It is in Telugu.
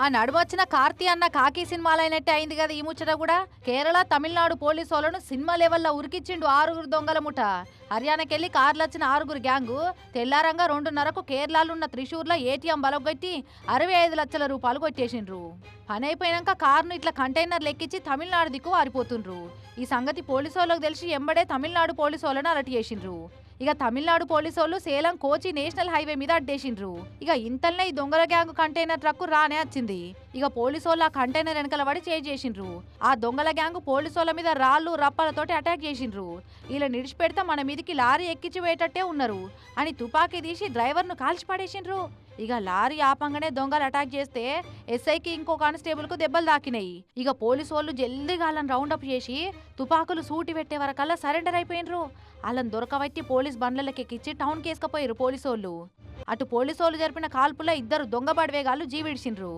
ఆ నడుమొచ్చిన కార్తీ అన్న కాకి సినిమాలైనట్టే అయింది కదా ఈ ముచ్చట కూడా. కేరళ తమిళనాడు పోలీసోళ్లను సినిమా లెవెల్లో ఉరికిచ్చిండు 6 దొంగల ముఠ. హర్యానాకెళ్లి కార్లొచ్చిన 6 గ్యాంగు తెల్లారంగా 2:30కు కేరళలున్న త్రిశూర్లో ఏటీఎం బలగొట్టి 65 లక్షల రూపాయలు కొట్టేసిండ్రు. పని అయిపోయినాక కారును ఇట్లా కంటైనర్లు ఎక్కించి తమిళనాడు దిక్కు వారిపోతుండ్రు. ఈ సంగతి పోలీసోళ్ళకు తెలిసి ఎంబడే తమిళనాడు పోలీసోళ్లను అరెస్ట్ చేసిండ్రు. ఇక తమిళనాడు పోలీసోళ్ళు సేలం కోచి నేషనల్ హైవే మీద అడ్డేసిండ్రు. ఇక ఇంతల్నే ఈ దొంగల గ్యాంగ్ కంటైనర్ ట్రక్కు రానే వచ్చింది. ఇక పోలీసోళ్ళు ఆ కంటైనర్ వెనకాల పడి చేసిండ్రు. ఆ దొంగల గ్యాంగ్ పోలీసోళ్ళ మీద రాళ్లు రప్పలతోటి అటాక్ చేసిండ్రు. ఇలా నిడిచిపెడితే మన మీదికి లారీ ఎక్కించి వేయటట్టే ఉన్నారు అని తుపాకీ తీసి డ్రైవర్ను కాల్చి పడేసిండ్రు. ఇక లారీ ఆపంగానే దొంగలు అటాక్ చేస్తే ఎస్ఐకి ఇంకో కానిస్టేబుల్ కు దెబ్బలు తాకినాయి. ఇక పోలీసు వాళ్ళు జల్దిగా వాళ్ళని రౌండప్ చేసి తుపాకులు సూటి పెట్టే వరకల్లా సరెండర్ అయిపోయినరు. వాళ్ళని దొరకబట్టి పోలీస్ బండ్లకి ఎక్కించి టౌన్ కేసుకపోయారు పోలీసోళ్ళు. అటు పోలీసోళ్ళు జరిపిన కాల్పులో 2 దొంగ బడివేగాళ్ళు జీవిడిచిండ్రు.